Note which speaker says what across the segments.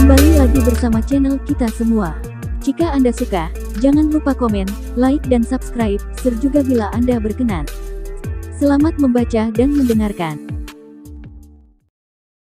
Speaker 1: Kembali lagi bersama channel kita semua. Jika Anda suka, jangan lupa komen, like dan subscribe, share juga bila Anda berkenan. Selamat membaca dan mendengarkan.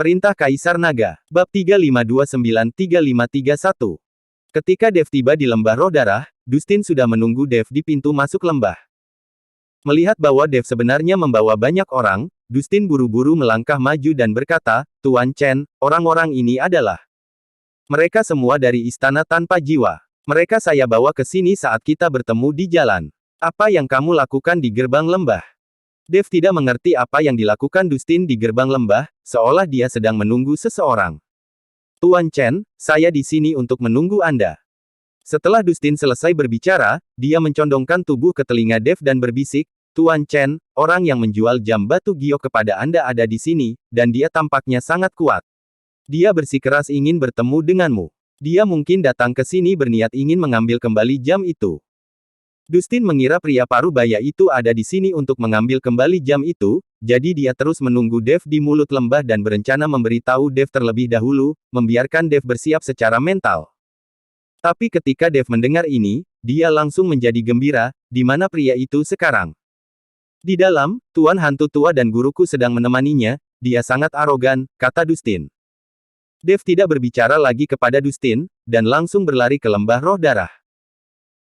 Speaker 2: Perintah Kaisar Naga, Bab 3529-3531. Ketika Dev tiba di lembah roh darah, Dustin sudah menunggu Dev di pintu masuk lembah. Melihat bahwa Dev sebenarnya membawa banyak orang, Dustin buru-buru melangkah maju dan berkata, "Tuan Chen, orang-orang ini adalah mereka semua dari istana tanpa jiwa. Mereka saya bawa ke sini saat kita bertemu di jalan. Apa yang kamu lakukan di gerbang lembah?" Dev tidak mengerti apa yang dilakukan Dustin di gerbang lembah, seolah dia sedang menunggu seseorang. "Tuan Chen, saya di sini untuk menunggu Anda." Setelah Dustin selesai berbicara, dia mencondongkan tubuh ke telinga Dev dan berbisik, "Tuan Chen, orang yang menjual jam batu giok kepada Anda ada di sini, dan dia tampaknya sangat kuat. Dia bersikeras ingin bertemu denganmu. Dia mungkin datang ke sini berniat ingin mengambil kembali jam itu." Dustin mengira pria parubaya itu ada di sini untuk mengambil kembali jam itu, jadi dia terus menunggu Dev di mulut lembah dan berencana memberitahu Dev terlebih dahulu, membiarkan Dev bersiap secara mental. Tapi ketika Dev mendengar ini, dia langsung menjadi gembira, di mana pria itu sekarang. Di dalam, Tuan Hantu Tua dan guruku sedang menemaninya, dia sangat arogan, kata Dustin. Dev tidak berbicara lagi kepada Dustin, dan langsung berlari ke lembah roh darah.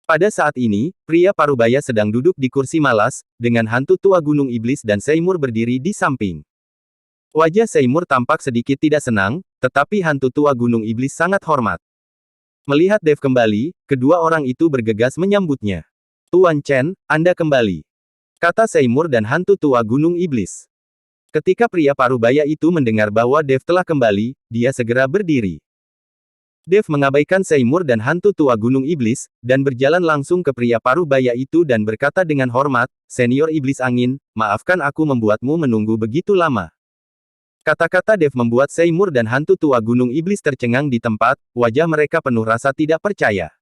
Speaker 2: Pada saat ini, pria parubaya sedang duduk di kursi malas, dengan hantu tua gunung iblis dan Seymour berdiri di samping. Wajah Seymour tampak sedikit tidak senang, tetapi hantu tua gunung iblis sangat hormat. Melihat Dev kembali, kedua orang itu bergegas menyambutnya. "Tuan Chen, Anda kembali," kata Seymour dan hantu tua gunung iblis. Ketika pria parubaya itu mendengar bahwa Dev telah kembali, dia segera berdiri. Dev mengabaikan Seymour dan hantu tua gunung iblis, dan berjalan langsung ke pria parubaya itu dan berkata dengan hormat, "Senior iblis angin, maafkan aku membuatmu menunggu begitu lama." Kata-kata Dev membuat Seymour dan hantu tua gunung iblis tercengang di tempat, wajah mereka penuh rasa tidak percaya.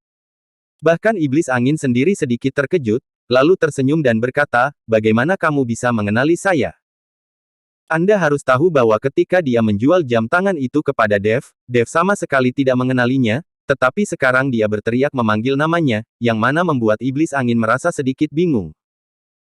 Speaker 2: Bahkan iblis angin sendiri sedikit terkejut, lalu tersenyum dan berkata, "Bagaimana kamu bisa mengenali saya? Anda harus tahu bahwa ketika dia menjual jam tangan itu kepada Dev, Dev sama sekali tidak mengenalinya, tetapi sekarang dia berteriak memanggil namanya, yang mana membuat iblis angin merasa sedikit bingung.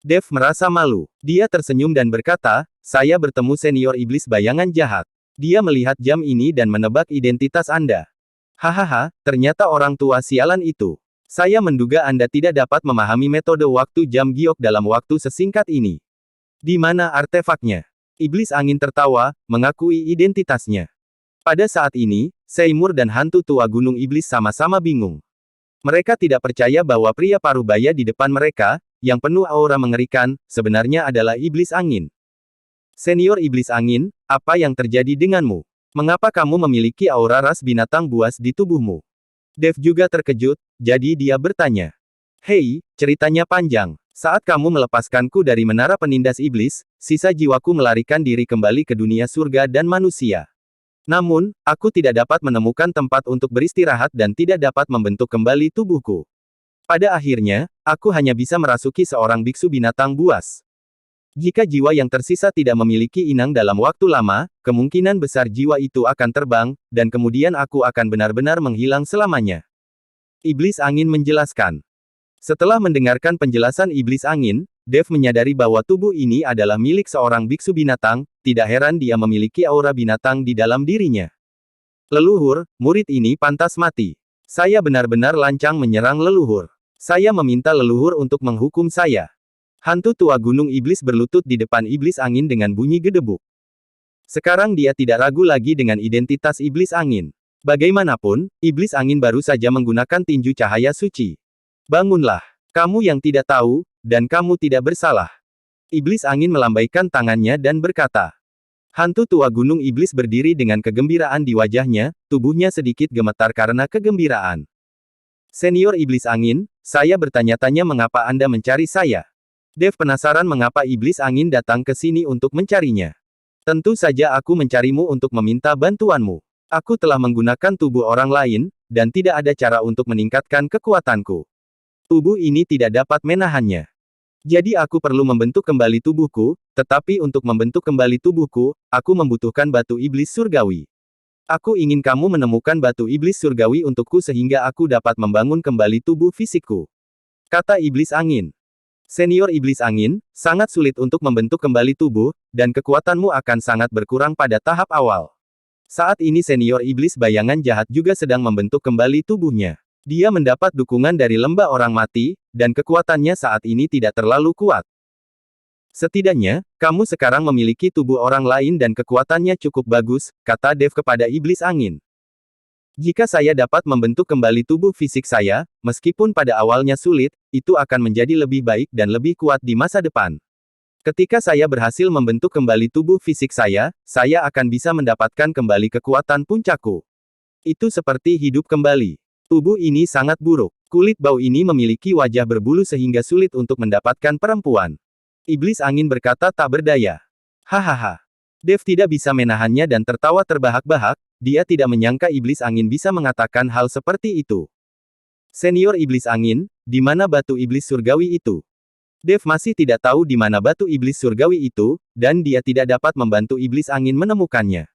Speaker 2: Dev merasa malu. Dia tersenyum dan berkata, "Saya bertemu senior iblis bayangan jahat. Dia melihat jam ini dan menebak identitas Anda. Hahaha, ternyata orang tua sialan itu. Saya menduga Anda tidak dapat memahami metode waktu jam giok dalam waktu sesingkat ini. Di mana artefaknya?" Iblis angin tertawa, mengakui identitasnya. Pada saat ini, Seymour dan hantu tua gunung iblis sama-sama bingung. Mereka tidak percaya bahwa pria parubaya di depan mereka, yang penuh aura mengerikan, sebenarnya adalah iblis angin. "Senior iblis angin, apa yang terjadi denganmu? Mengapa kamu memiliki aura ras binatang buas di tubuhmu?" Dev juga terkejut, jadi dia bertanya. "Hei, ceritanya panjang. Saat kamu melepaskanku dari menara penindas iblis, sisa jiwaku melarikan diri kembali ke dunia surga dan manusia. Namun, aku tidak dapat menemukan tempat untuk beristirahat dan tidak dapat membentuk kembali tubuhku. Pada akhirnya, aku hanya bisa merasuki seorang biksu binatang buas. Jika jiwa yang tersisa tidak memiliki inang dalam waktu lama, kemungkinan besar jiwa itu akan terbang, dan kemudian aku akan benar-benar menghilang selamanya." Iblis angin menjelaskan. Setelah mendengarkan penjelasan iblis angin, Dev menyadari bahwa tubuh ini adalah milik seorang biksu binatang, tidak heran dia memiliki aura binatang di dalam dirinya. "Leluhur, murid ini pantas mati. Saya benar-benar lancang menyerang leluhur. Saya meminta leluhur untuk menghukum saya." Hantu tua gunung iblis berlutut di depan iblis angin dengan bunyi gedebuk. Sekarang dia tidak ragu lagi dengan identitas iblis angin. Bagaimanapun, iblis angin baru saja menggunakan tinju cahaya suci. "Bangunlah. Kamu yang tidak tahu, dan kamu tidak bersalah." Iblis angin melambaikan tangannya dan berkata. Hantu tua gunung iblis berdiri dengan kegembiraan di wajahnya, tubuhnya sedikit gemetar karena kegembiraan. "Senior iblis angin, saya bertanya-tanya mengapa Anda mencari saya." Dev penasaran mengapa iblis angin datang ke sini untuk mencarinya. "Tentu saja aku mencarimu untuk meminta bantuanmu. Aku telah menggunakan tubuh orang lain, dan tidak ada cara untuk meningkatkan kekuatanku. Tubuh ini tidak dapat menahannya. Jadi aku perlu membentuk kembali tubuhku, tetapi untuk membentuk kembali tubuhku, aku membutuhkan batu iblis surgawi. Aku ingin kamu menemukan batu iblis surgawi untukku sehingga aku dapat membangun kembali tubuh fisikku. Kata iblis angin. Senior iblis angin, sangat sulit untuk membentuk kembali tubuh, dan kekuatanmu akan sangat berkurang pada tahap awal. Saat ini senior iblis bayangan jahat juga sedang membentuk kembali tubuhnya. Dia mendapat dukungan dari lembah orang mati, dan kekuatannya saat ini tidak terlalu kuat. Setidaknya, kamu sekarang memiliki tubuh orang lain dan kekuatannya cukup bagus, kata Dev kepada iblis angin. Jika saya dapat membentuk kembali tubuh fisik saya, meskipun pada awalnya sulit, itu akan menjadi lebih baik dan lebih kuat di masa depan. Ketika saya berhasil membentuk kembali tubuh fisik saya akan bisa mendapatkan kembali kekuatan puncakku. Itu seperti hidup kembali. Tubuh ini sangat buruk. Kulit bau ini memiliki wajah berbulu sehingga sulit untuk mendapatkan perempuan. Iblis angin berkata tak berdaya. Hahaha. Dev tidak bisa menahannya dan tertawa terbahak-bahak, dia tidak menyangka iblis angin bisa mengatakan hal seperti itu. Senior iblis angin, di mana batu iblis surgawi itu? Dev masih tidak tahu di mana batu iblis surgawi itu, dan dia tidak dapat membantu iblis angin menemukannya.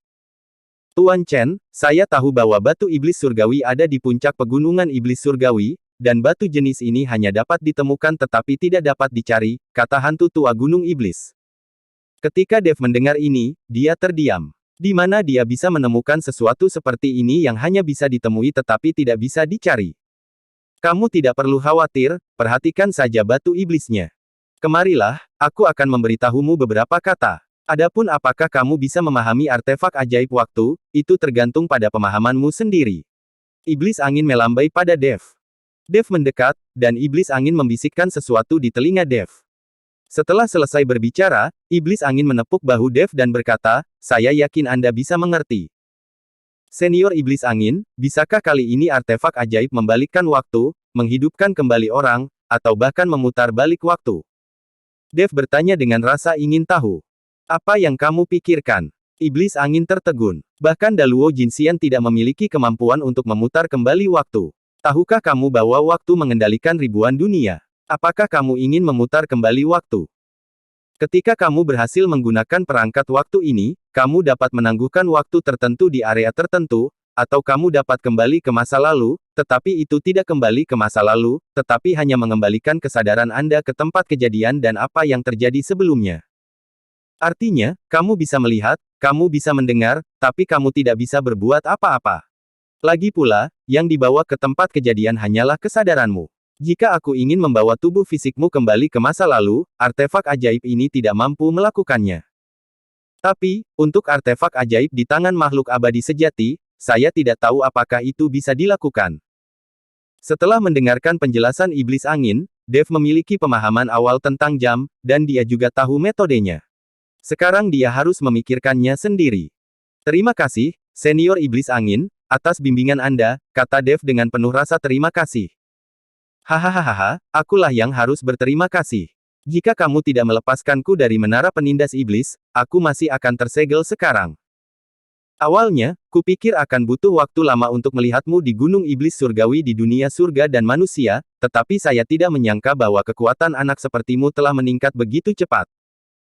Speaker 2: Tuan Chen, saya tahu bahwa batu iblis surgawi ada di puncak pegunungan iblis surgawi, dan batu jenis ini hanya dapat ditemukan tetapi tidak dapat dicari, kata hantu tua gunung iblis. Ketika Dev mendengar ini, dia terdiam. Di mana dia bisa menemukan sesuatu seperti ini yang hanya bisa ditemui tetapi tidak bisa dicari? Kamu tidak perlu khawatir, perhatikan saja batu iblisnya. Kemarilah, aku akan memberitahumu beberapa kata. Adapun apakah kamu bisa memahami artefak ajaib waktu, itu tergantung pada pemahamanmu sendiri. Iblis angin melambai pada Dev. Dev mendekat, dan iblis angin membisikkan sesuatu di telinga Dev. Setelah selesai berbicara, iblis angin menepuk bahu Dev dan berkata, saya yakin Anda bisa mengerti. Senior iblis angin, bisakah kali ini artefak ajaib membalikkan waktu, menghidupkan kembali orang, atau bahkan memutar balik waktu? Dev bertanya dengan rasa ingin tahu. Apa yang kamu pikirkan? Iblis angin tertegun. Bahkan Daluo Jinxian tidak memiliki kemampuan untuk memutar kembali waktu. Tahukah kamu bahwa waktu mengendalikan ribuan dunia? Apakah kamu ingin memutar kembali waktu? Ketika kamu berhasil menggunakan perangkat waktu ini, kamu dapat menangguhkan waktu tertentu di area tertentu, atau kamu dapat kembali ke masa lalu, tetapi itu tidak kembali ke masa lalu, tetapi hanya mengembalikan kesadaran Anda ke tempat kejadian dan apa yang terjadi sebelumnya. Artinya, kamu bisa melihat, kamu bisa mendengar, tapi kamu tidak bisa berbuat apa-apa. Lagi pula, yang dibawa ke tempat kejadian hanyalah kesadaranmu. Jika aku ingin membawa tubuh fisikmu kembali ke masa lalu, artefak ajaib ini tidak mampu melakukannya. Tapi, untuk artefak ajaib di tangan makhluk abadi sejati, saya tidak tahu apakah itu bisa dilakukan. Setelah mendengarkan penjelasan iblis angin, Dev memiliki pemahaman awal tentang jam, dan dia juga tahu metodenya. Sekarang dia harus memikirkannya sendiri. Terima kasih, senior iblis angin, atas bimbingan Anda, kata Dev dengan penuh rasa terima kasih. Hahaha, akulah yang harus berterima kasih. Jika kamu tidak melepaskanku dari menara penindas iblis, aku masih akan tersegel sekarang. Awalnya, kupikir akan butuh waktu lama untuk melihatmu di gunung iblis surgawi di dunia surga dan manusia, tetapi saya tidak menyangka bahwa kekuatan anak sepertimu telah meningkat begitu cepat.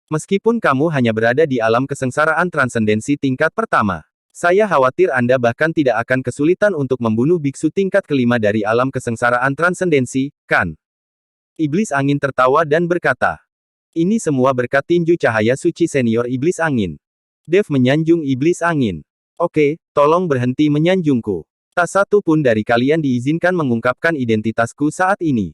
Speaker 2: Meskipun kamu hanya berada di alam kesengsaraan transendensi tingkat pertama, saya khawatir Anda bahkan tidak akan kesulitan untuk membunuh biksu tingkat kelima dari alam kesengsaraan transendensi, kan? Iblis angin tertawa dan berkata, ini semua berkat tinju cahaya suci senior iblis angin. Dev menyanjung iblis angin. Oke, tolong berhenti menyanjungku. Tak satu pun dari kalian diizinkan mengungkapkan identitasku saat ini.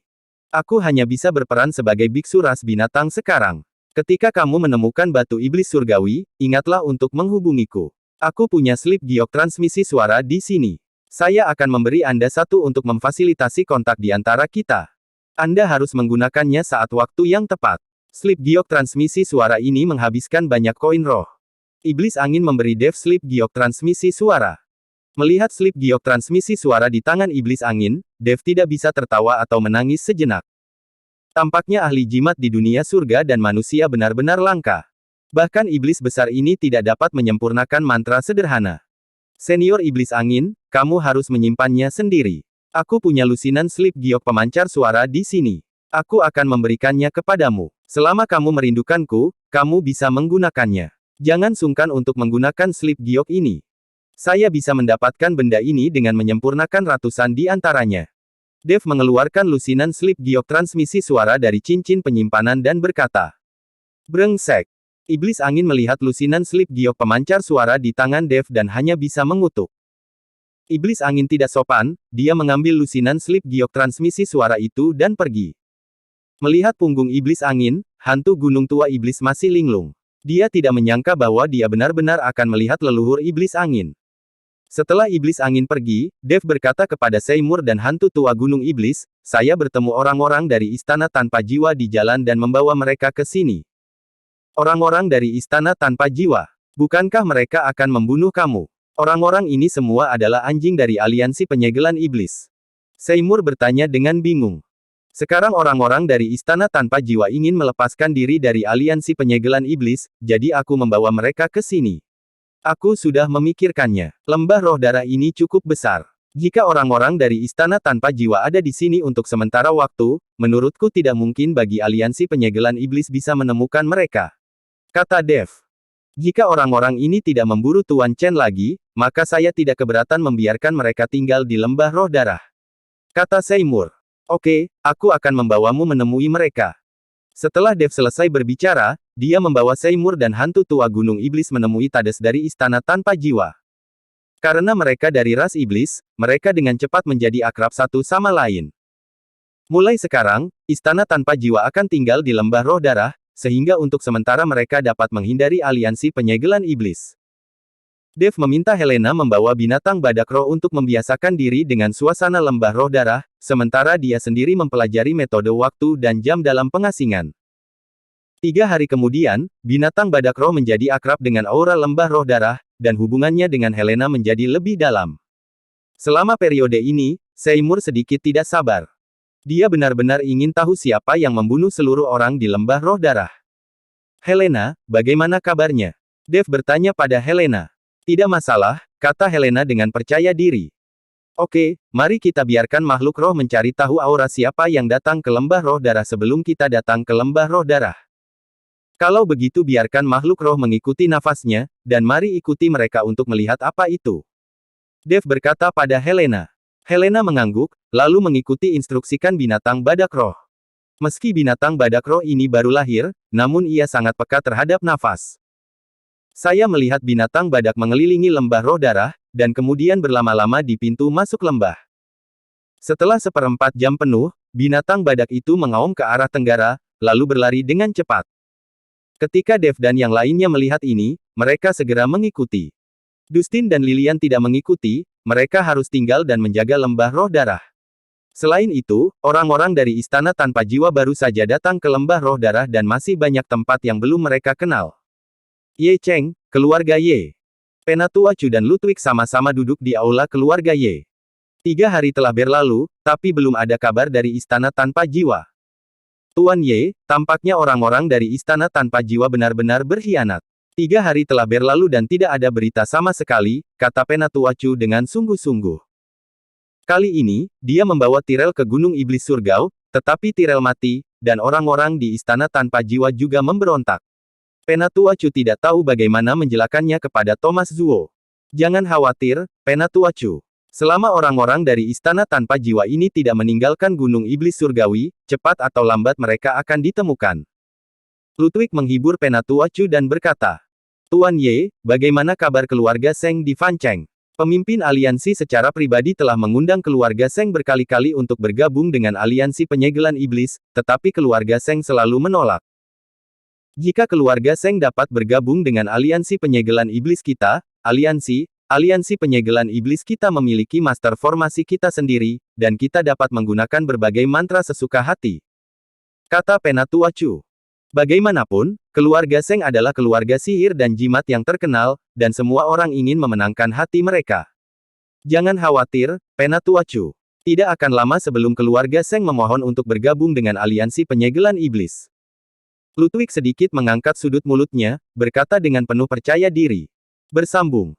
Speaker 2: Aku hanya bisa berperan sebagai biksu ras binatang sekarang. Ketika kamu menemukan batu iblis surgawi, ingatlah untuk menghubungiku. Aku punya slip giok transmisi suara di sini. Saya akan memberi Anda satu untuk memfasilitasi kontak di antara kita. Anda harus menggunakannya saat waktu yang tepat. Slip giok transmisi suara ini menghabiskan banyak koin roh. Iblis angin memberi Dev slip giok transmisi suara. Melihat slip giok transmisi suara di tangan iblis angin, Dev tidak bisa tertawa atau menangis sejenak. Tampaknya ahli jimat di dunia surga dan manusia benar-benar langka. Bahkan iblis besar ini tidak dapat menyempurnakan mantra sederhana. Senior iblis angin, kamu harus menyimpannya sendiri. Aku punya lusinan slip giok pemancar suara di sini. Aku akan memberikannya kepadamu. Selama kamu merindukanku, kamu bisa menggunakannya. Jangan sungkan untuk menggunakan slip giok ini. Saya bisa mendapatkan benda ini dengan menyempurnakan ratusan di antaranya. Dev mengeluarkan lusinan slip giok transmisi suara dari cincin penyimpanan dan berkata, "Brengsek." Iblis angin melihat lusinan slip giok pemancar suara di tangan Dev dan hanya bisa mengutuk. Iblis angin tidak sopan, dia mengambil lusinan slip giok transmisi suara itu dan pergi. Melihat punggung iblis angin, hantu gunung tua iblis masih linglung. Dia tidak menyangka bahwa dia benar-benar akan melihat leluhur iblis angin. Setelah iblis angin pergi, Dev berkata kepada Seymour dan hantu tua gunung iblis, "Saya bertemu orang-orang dari istana tanpa jiwa di jalan dan membawa mereka ke sini." Orang-orang dari istana tanpa jiwa. Bukankah mereka akan membunuh kamu? Orang-orang ini semua adalah anjing dari aliansi penyegelan iblis. Seymour bertanya dengan bingung. Sekarang orang-orang dari istana tanpa jiwa ingin melepaskan diri dari aliansi penyegelan iblis, jadi aku membawa mereka ke sini. Aku sudah memikirkannya. Lembah roh darah ini cukup besar. Jika orang-orang dari istana tanpa jiwa ada di sini untuk sementara waktu, menurutku tidak mungkin bagi aliansi penyegelan iblis bisa menemukan mereka. Kata Dev. Jika orang-orang ini tidak memburu Tuan Chen lagi, maka saya tidak keberatan membiarkan mereka tinggal di lembah roh darah. Kata Seymour. Oke, aku akan membawamu menemui mereka. Setelah Dev selesai berbicara, dia membawa Seymour dan hantu tua gunung iblis menemui Tades dari istana tanpa jiwa. Karena mereka dari ras iblis, mereka dengan cepat menjadi akrab satu sama lain. Mulai sekarang, istana tanpa jiwa akan tinggal di lembah roh darah, sehingga untuk sementara mereka dapat menghindari aliansi penyegelan iblis. Dev meminta Helena membawa binatang badak roh untuk membiasakan diri dengan suasana lembah roh darah, sementara dia sendiri mempelajari metode waktu dan jam dalam pengasingan. 3 hari kemudian, binatang badak roh menjadi akrab dengan aura lembah roh darah, dan hubungannya dengan Helena menjadi lebih dalam. Selama periode ini, Seymour sedikit tidak sabar. Dia benar-benar ingin tahu siapa yang membunuh seluruh orang di lembah roh darah. Helena, bagaimana kabarnya? Dev bertanya pada Helena. Tidak masalah, kata Helena dengan percaya diri. Oke, mari kita biarkan makhluk roh mencari tahu aura siapa yang datang ke lembah roh darah sebelum kita datang ke lembah roh darah. Kalau begitu biarkan makhluk roh mengikuti nafasnya, dan mari ikuti mereka untuk melihat apa itu. Dev berkata pada Helena. Helena mengangguk, lalu mengikuti instruksikan binatang badak roh. Meski binatang badak roh ini baru lahir, namun ia sangat peka terhadap nafas. Saya melihat binatang badak mengelilingi lembah roh darah, dan kemudian berlama-lama di pintu masuk lembah. Setelah 1/4 jam penuh, binatang badak itu mengaum ke arah tenggara, lalu berlari dengan cepat. Ketika Dev dan yang lainnya melihat ini, mereka segera mengikuti. Dustin dan Lilian tidak mengikuti, mereka harus tinggal dan menjaga lembah roh darah. Selain itu, orang-orang dari istana tanpa jiwa baru saja datang ke lembah roh darah dan masih banyak tempat yang belum mereka kenal. Ye Cheng, keluarga Ye. Penatua Chu dan Ludwig sama-sama duduk di aula keluarga Ye. 3 hari telah berlalu, tapi belum ada kabar dari istana tanpa jiwa. Tuan Ye, tampaknya orang-orang dari istana tanpa jiwa benar-benar berkhianat. 3 hari telah berlalu dan tidak ada berita sama sekali, kata Penatua Chu dengan sungguh-sungguh. Kali ini, dia membawa Tyrell ke Gunung Iblis Surgau, tetapi Tyrell mati, dan orang-orang di istana tanpa jiwa juga memberontak. Penatua Chu tidak tahu bagaimana menjelaskannya kepada Thomas Zuo. Jangan khawatir, Penatua Chu. Selama orang-orang dari istana tanpa jiwa ini tidak meninggalkan Gunung Iblis Surgawi, cepat atau lambat mereka akan ditemukan. Ludwig menghibur Penatua Chu dan berkata, Tuan Ye, bagaimana kabar keluarga Seng di Fancheng? Pemimpin aliansi secara pribadi telah mengundang keluarga Seng berkali-kali untuk bergabung dengan aliansi penyegelan iblis, tetapi keluarga Seng selalu menolak. Jika keluarga Seng dapat bergabung dengan aliansi penyegelan iblis kita, aliansi penyegelan iblis kita memiliki master formasi kita sendiri, dan kita dapat menggunakan berbagai mantra sesuka hati. Kata Penatua Chu. Bagaimanapun, keluarga Seng adalah keluarga sihir dan jimat yang terkenal, dan semua orang ingin memenangkan hati mereka. Jangan khawatir, Penatua Chu. Tidak akan lama sebelum keluarga Seng memohon untuk bergabung dengan aliansi penyegelan iblis. Ludwig sedikit mengangkat sudut mulutnya, berkata dengan penuh percaya diri. Bersambung.